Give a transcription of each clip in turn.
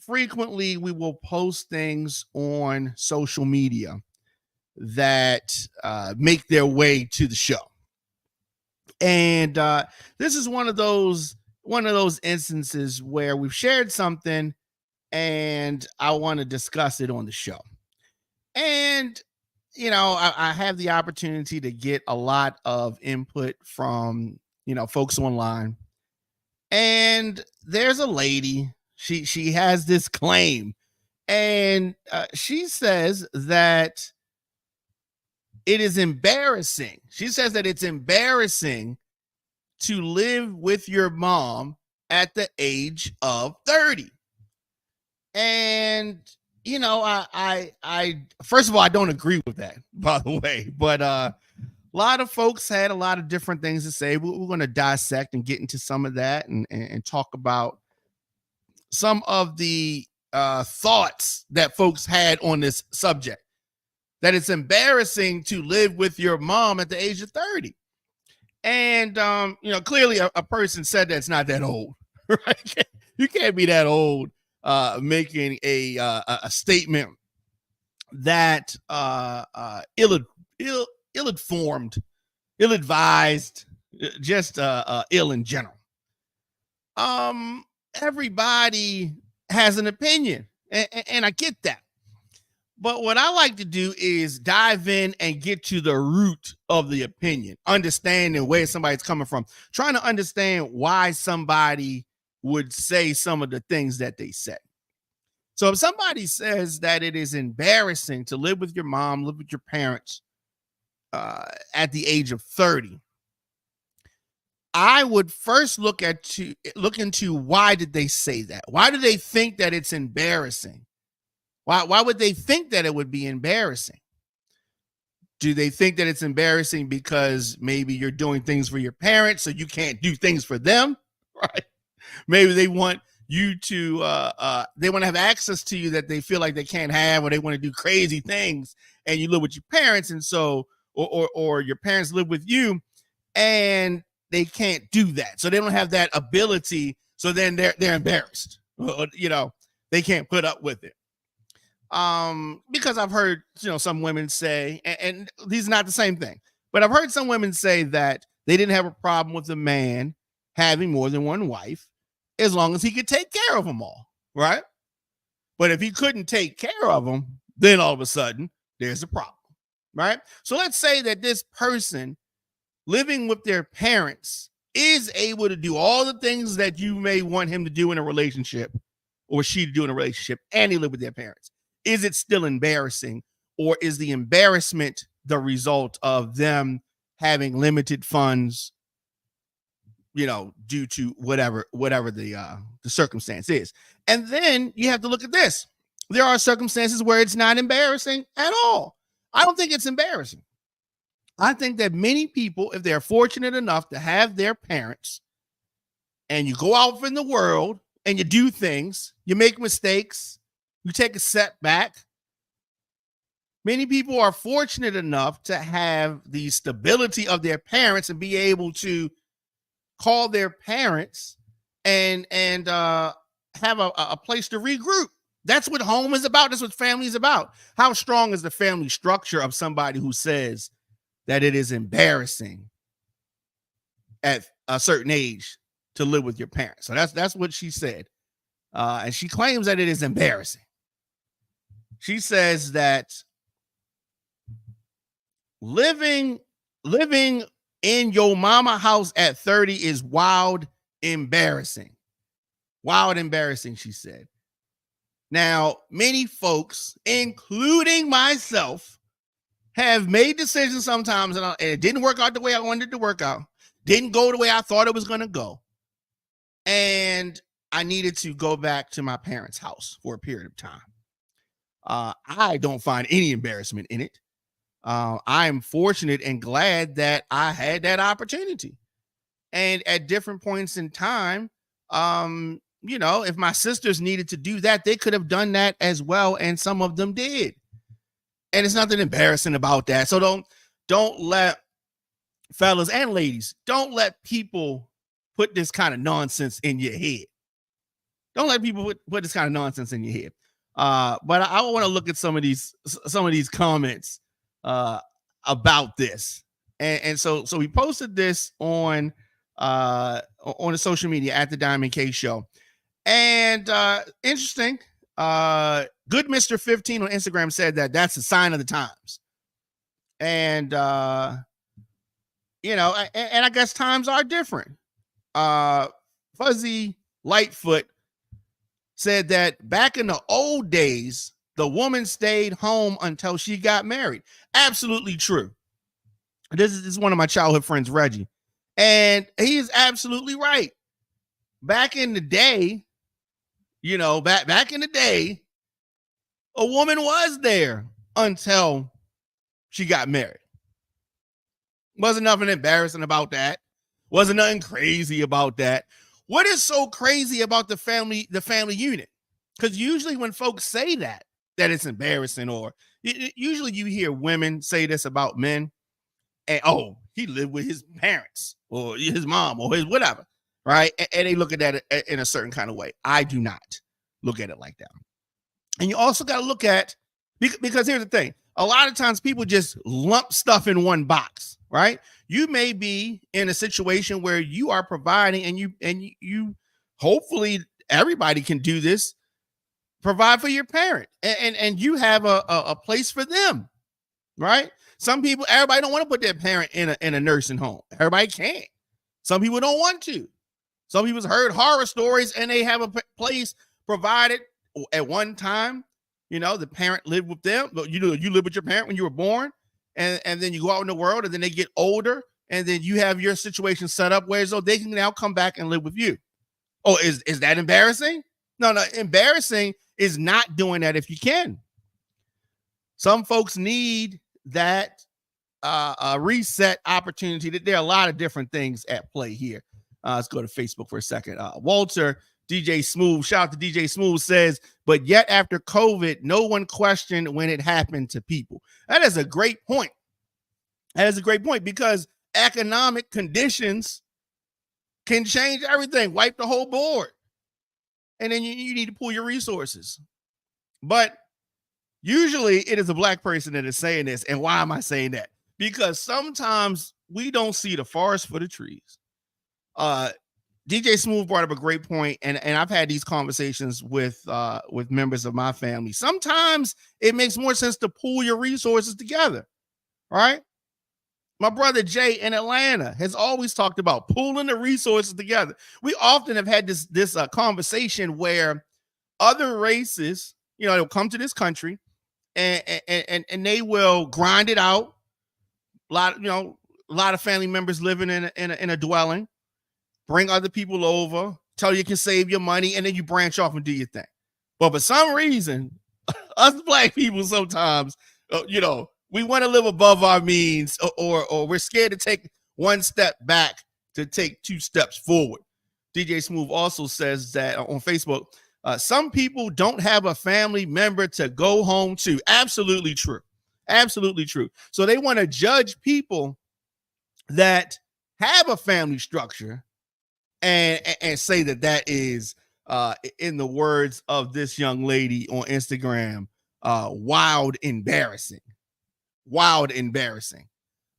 frequently we will post things on social media that make their way to the show. And this is one of those instances where we've shared something and I want to discuss it on the show. And I have the opportunity to get a lot of input from folks online. And there's a lady, she has this claim, and she says that it is embarrassing. She says that it's embarrassing to live with your mom at the age of 30. And I first of all, I don't agree with that, by the way, but a lot of folks had a lot of different things to say. We're going to dissect and get into some of that and talk about some of the thoughts that folks had on this subject, that it's embarrassing to live with your mom at the age of 30. And, clearly a person said that's not that old, right? You can't be that old making a statement that ill-informed, ill-advised, just ill in general. Everybody has an opinion, and I get that. But what I like to do is dive in and get to the root of the opinion, understanding where somebody's coming from, trying to understand why somebody would say some of the things that they say. So if somebody says that it is embarrassing to live with your mom, live with your parents at the age of 30, I would first look into why did they say that? Why do they think that it's embarrassing? Why would they think that it would be embarrassing? Do they think that it's embarrassing because maybe you're doing things for your parents so you can't do things for them, right? Maybe they want you to, they want to have access to you that they feel like they can't have, or they want to do crazy things, and you live with your parents, and so, or your parents live with you, and they can't do that, so they don't have that ability. So then they're embarrassed. They can't put up with it. Because I've heard, some women say, and these are not the same thing, but I've heard some women say that they didn't have a problem with a man having more than one wife as long as he could take care of them all, right? But if he couldn't take care of them, then all of a sudden there's a problem, right? So let's say that this person living with their parents is able to do all the things that you may want him to do in a relationship, or she to do in a relationship, and they live with their parents. Is it still embarrassing, or is the embarrassment the result of them having limited funds, due to whatever the circumstance is? And then you have to look at this. There are circumstances where it's not embarrassing at all. I don't think it's embarrassing. I think that many people, if they're fortunate enough to have their parents, and you go out in the world and you do things, you make mistakes, you take a setback. Many people are fortunate enough to have the stability of their parents and be able to call their parents and have a place to regroup. That's what home is about. That's what family is about. How strong is the family structure of somebody who says that it is embarrassing at a certain age to live with your parents? So that's what she said. And she claims that it is embarrassing. She says that living in your mama house at 30 is wild embarrassing. Wild embarrassing, she said. Now, many folks, including myself, have made decisions sometimes and it didn't work out the way I wanted it to work out. Didn't go the way I thought it was going to go. And I needed to go back to my parents' house for a period of time. I don't find any embarrassment in it. I am fortunate and glad that I had that opportunity. And at different points in time, if my sisters needed to do that, they could have done that as well. And some of them did. And it's nothing embarrassing about that. So don't let, fellas and ladies, don't let people put this kind of nonsense in your head. Don't let people put this kind of nonsense in your head. But I want to look at some of these comments about this, and so we posted this on the social media at the Diamond K Show, and interesting. Good Mr. 15 on Instagram said that that's a sign of the times, and and I guess times are different. Fuzzy Lightfoot said that back in the old days, the woman stayed home until she got married. Absolutely true. This is one of my childhood friends, Reggie, and he is absolutely right. Back in the day, back in the day, a woman was there until she got married. Wasn't nothing embarrassing about that. Wasn't nothing crazy about that. What is so crazy about the family unit? Because usually when folks say that it's embarrassing, or usually you hear women say this about men, and he lived with his parents or his mom or his whatever, right? And they look at that in a certain kind of way. I do not look at it like that. And you also got to look at, because here's the thing, a lot of times people just lump stuff in one box, right? You may be in a situation where you are providing, and you hopefully everybody can do this, provide for your parent, and you have a place for them, right? Some people, everybody don't want to put their parent in a nursing home. Everybody can't. Some people don't want to. Some people's heard horror stories and they have a place provided at one time. The parent lived with them, but you live with your parent when you were born, and then you go out in the world, and then they get older, and then you have your situation set up where so they can now come back and live with you. Oh, is that embarrassing? No, embarrassing is not doing that if you can. Some folks need that a reset opportunity. There are a lot of different things at play here. Let's go to Facebook for a second. Walter, DJ Smooth, shout out to DJ Smooth, says, but yet after COVID, no one questioned when it happened to people. That is a great point. That is a great point, because economic conditions can change everything, wipe the whole board. And then you need to pull your resources. But usually it is a black person that is saying this. And why am I saying that? Because sometimes we don't see the forest for the trees. DJ Smooth brought up a great point, and I've had these conversations with members of my family. Sometimes it makes more sense to pool your resources together, right? My brother Jay in Atlanta has always talked about pooling the resources together. We often have had this conversation where other races, they'll come to this country and they will grind it out. A lot of family members living in a dwelling. Bring other people over, tell you can save your money, and then you branch off and do your thing. But for some reason, us black people sometimes, we want to live above our means, or we're scared to take one step back to take two steps forward. DJ Smooth also says that on Facebook, some people don't have a family member to go home to. Absolutely true. Absolutely true. So they want to judge people that have a family structure and say that is, in the words of this young lady on Instagram, wild embarrassing. Wild embarrassing.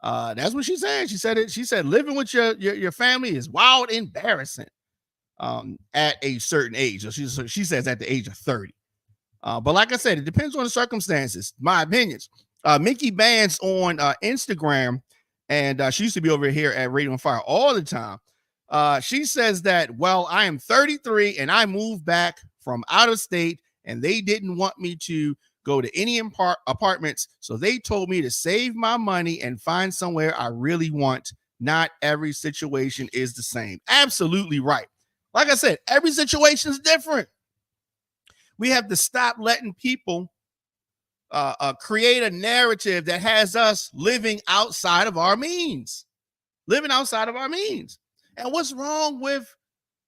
That's what she said. She said it. She said living with your family is wild embarrassing at a certain age. So she says at the age of 30. But like I said, it depends on the circumstances. My opinions. Mickey Bands on Instagram, and she used to be over here at Radio on Fire all the time. She says that, well, I am 33 and I moved back from out of state, and they didn't want me to go to any apartments. So they told me to save my money and find somewhere I really want. Not every situation is the same. Absolutely right. Like I said, every situation is different. We have to stop letting people create a narrative that has us living outside of our means. Living outside of our means. And what's wrong with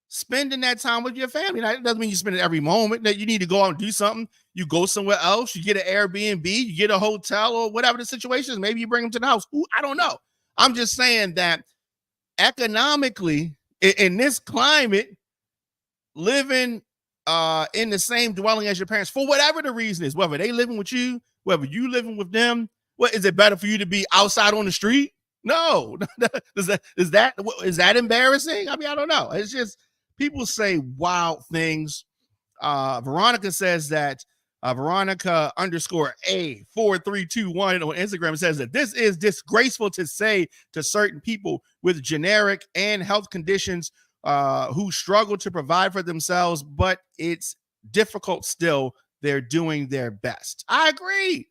spending that time with your family? Now, it doesn't mean you spend it every moment. That you need to go out and do something. You go somewhere else. You get an Airbnb. You get a hotel, or whatever the situation is. Maybe you bring them to the house. Ooh, I don't know. I'm just saying that economically, in this climate, living in the same dwelling as your parents for whatever the reason is, whether they living with you, whether you living with them. What is it better for you to be outside on the street? No. is that embarrassing? I mean, I don't know. It's just people say wild things. Veronica says that Veronica underscore A4321 on Instagram says that this is disgraceful to say to certain people with generic and health conditions who struggle to provide for themselves, but it's difficult still. They're doing their best. I agree.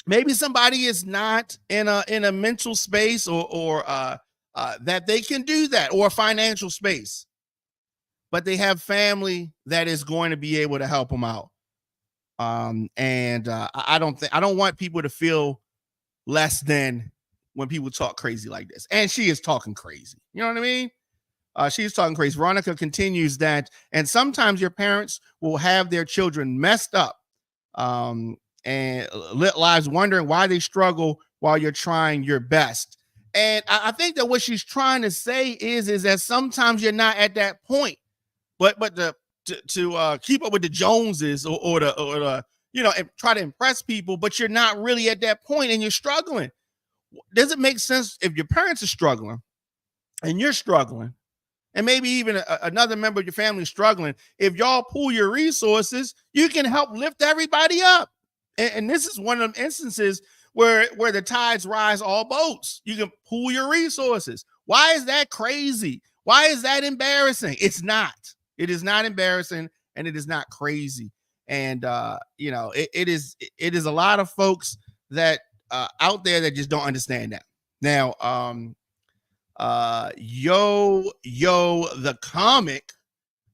Maybe somebody is not in a mental space or that they can do that, or a financial space, but they have family that is going to be able to help them out. I don't want people to feel less than when people talk crazy like this. And she is talking crazy. You know what I mean? She's talking crazy. Veronica continues that, and sometimes your parents will have their children messed up and lit lives wondering why they struggle while you're trying your best. And I think that what she's trying to say is that sometimes you're not at that point, but to keep up with the Joneses or the and try to impress people, but you're not really at that point and you're struggling. Does it make sense if your parents are struggling and you're struggling, and maybe even another member of your family is struggling? If y'all pool your resources, you can help lift everybody up. And this is one of them instances where the tides rise all boats. You can pool your resources. Why is that crazy? Why is that embarrassing? It's not. It is not embarrassing, and it is not crazy. And it is a lot of folks that out there that just don't understand that. Now, yo the comic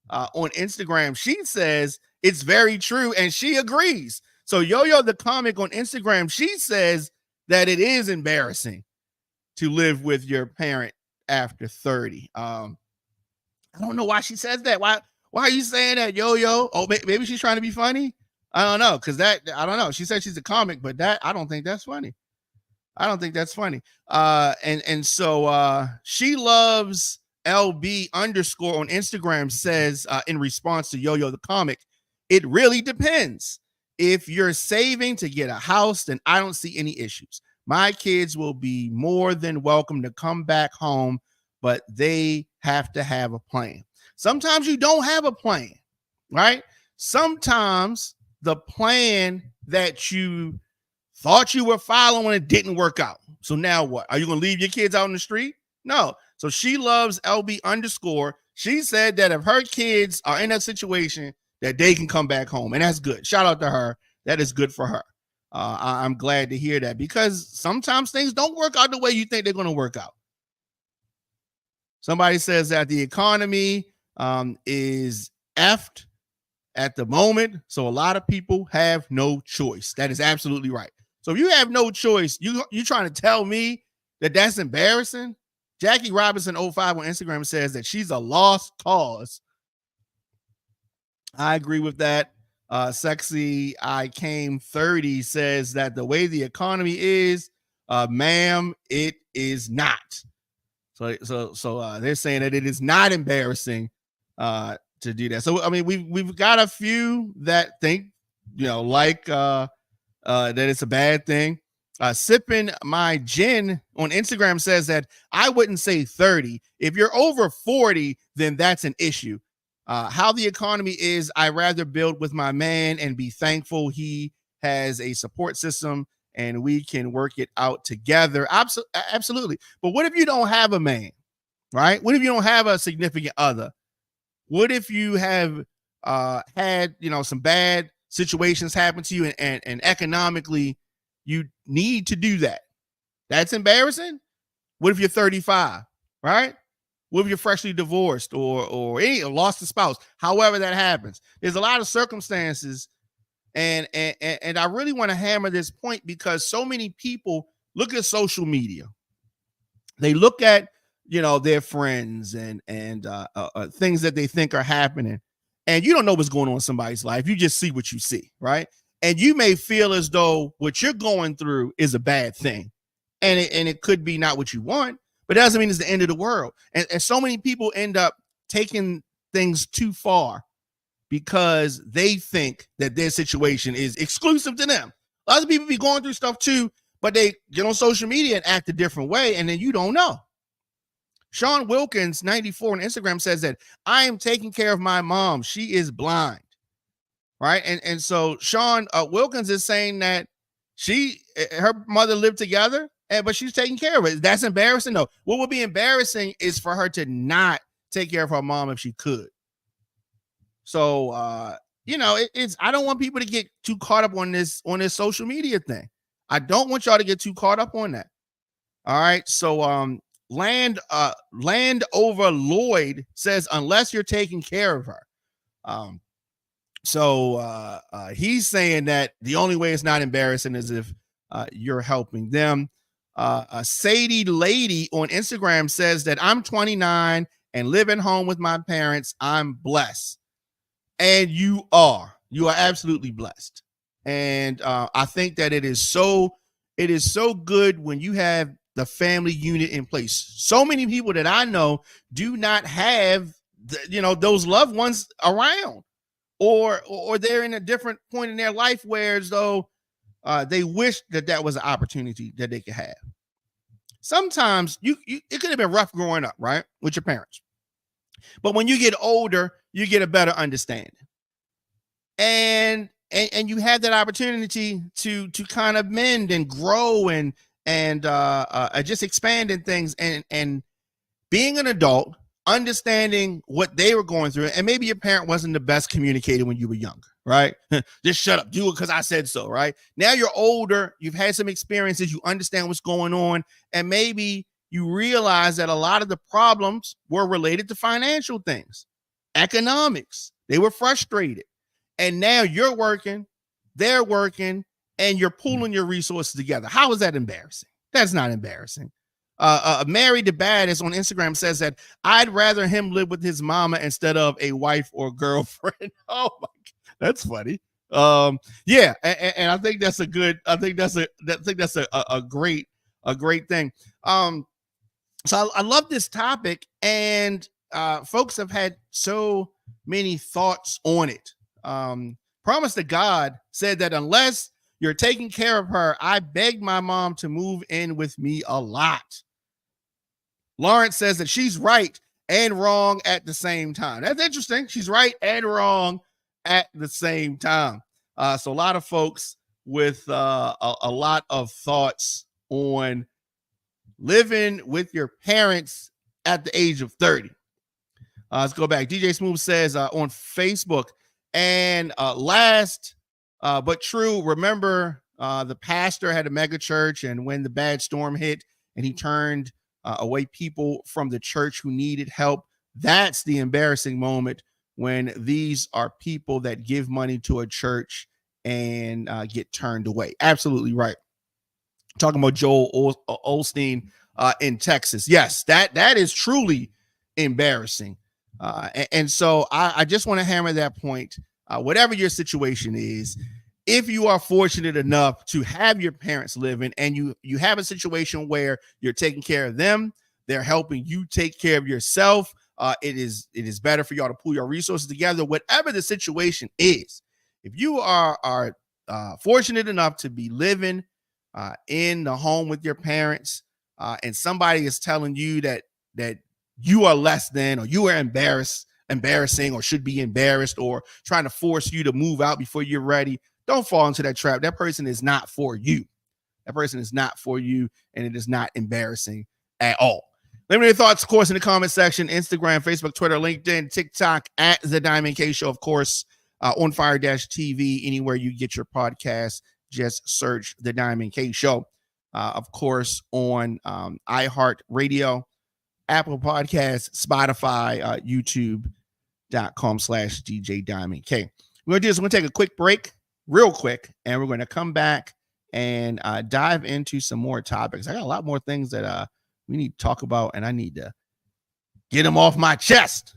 on Instagram, she says it's very true, and she agrees. So yo the comic on Instagram, she says that it is embarrassing to live with your parent after 30. I don't know why she says that. Why are you saying that, yo? Oh, maybe she's trying to be funny. I don't know, because I don't know. She said she's a comic, but I don't think that's funny. I don't think that's funny. So she loves LB underscore on Instagram says in response to yo the comic, it really depends. If you're saving to get a house, then I don't see any issues. My kids will be more than welcome to come back home, but they have to have a plan. Sometimes you don't have a plan, right? Sometimes the plan that you thought you were following, it didn't work out. So now what? Are you going to leave your kids out in the street? No. So she loves LB underscore. She said that if her kids are in that situation, that they can come back home. And that's good. Shout out to her. That is good for her. I'm glad to hear that, because sometimes things don't work out the way you think they're going to work out. Somebody says that the economy is effed at the moment. So a lot of people have no choice. That is absolutely right. So if you have no choice, you trying to tell me that that's embarrassing? Jackie Robinson 05 on Instagram says that she's a lost cause. I agree with that. Sexy I Came 30 says that the way the economy is, ma'am, it is not. So they're saying that it is not embarrassing to do that. So I mean, we've got a few that think, that it's a bad thing. Sipping My Gin on Instagram says that I wouldn't say 30. If you're over 40, then that's an issue. How the economy is, I rather build with my man and be thankful he has a support system and we can work it out together. Absolutely. But what if you don't have a man, right? What if you don't have a significant other? What if you have had, some bad situations happen to you and economically you need to do that? That's embarrassing. What if you're 35, right? What if you're freshly divorced or lost a spouse? However that happens, there's a lot of circumstances, and I really want to hammer this point because so many people look at social media. They look at their friends and things that they think are happening, and you don't know what's going on in somebody's life. You just see what you see, right? And you may feel as though what you're going through is a bad thing, and it could be not what you want. But it doesn't mean it's the end of the world. And so many people end up taking things too far because they think that their situation is exclusive to them. Other people be going through stuff too, but they get on social media and act a different way, and then you don't know. Sean Wilkins, 94 on Instagram says that I am taking care of my mom. She is blind. Right. And so Sean Wilkins is saying that her mother lived together, but she's taking care of it. That's embarrassing. No, what would be embarrassing is for her to not take care of her mom if she could. So, I don't want people to get too caught up on this social media thing. I don't want y'all to get too caught up on that. All right. So, Land over Lloyd says, unless you're taking care of her. So he's saying that the only way it's not embarrassing is if you're helping them. Sadie Lady on Instagram says that I'm 29 and living home with my parents. I'm blessed. And you are absolutely blessed. And I think that it is so good when you have the family unit in place. So many people that I know do not have those loved ones around, or they're in a different point in their life where as though they wish that was an opportunity that they could have. Sometimes it could have been rough growing up, right, with your parents. But when you get older, you get a better understanding. And you have that opportunity to kind of mend and grow and just expand in things and being an adult, understanding what they were going through. And maybe your parent wasn't the best communicator when you were younger, right? Just shut up, do it because I said so, right? Now you're older, you've had some experiences, you understand what's going on, and maybe you realize that a lot of the problems were related to financial things, economics. They were frustrated. And now you're working, they're working, and you're pooling your resources together. How is that embarrassing? That's not embarrassing. Mary the Baddest on Instagram says that I'd rather him live with his mama instead of a wife or girlfriend. Oh my God, that's funny. Yeah, and I think that's a good. I think that's a great thing. So I love this topic, and folks have had so many thoughts on it. Promise to God said that unless you're taking care of her, I begged my mom to move in with me a lot. Lawrence says that she's right and wrong at the same time. That's interesting. She's right and wrong at the same time. So a lot of folks with a lot of thoughts on living with your parents at the age of 30. Let's go back. DJ Smooth says on Facebook, and last but true, remember the pastor had a mega church, and when the bad storm hit and he turned away people from the church who needed help, that's the embarrassing moment when these are people that give money to a church and get turned away. Absolutely right. Talking about Joel Osteen in Texas. Yes, that is truly embarrassing. And so I just want to hammer that point. Whatever your situation is, if you are fortunate enough to have your parents living and you have a situation where you're taking care of them, they're helping you take care of yourself. It is better for y'all to pool your resources together, whatever the situation is. If you are fortunate enough to be living in the home with your parents, and somebody is telling you that you are less than, or you are embarrassing, or should be embarrassed, or trying to force you to move out before you're ready, don't fall into that trap. That person is not for you. That person is not for you, and it is not embarrassing at all. Let me know your thoughts, of course, in the comment section. Instagram, Facebook, Twitter, LinkedIn, TikTok, at The Diamond K Show, of course, ONFIRE-TV, anywhere you get your podcast, just search The Diamond K Show. Of course, on iHeartRadio, Apple Podcasts, Spotify, YouTube.com/djdiamondk. We're going to do this. We're going to take a quick break, real quick, and we're going to come back and dive into some more topics. I got a lot more things that we need to talk about, and I need to get them off my chest.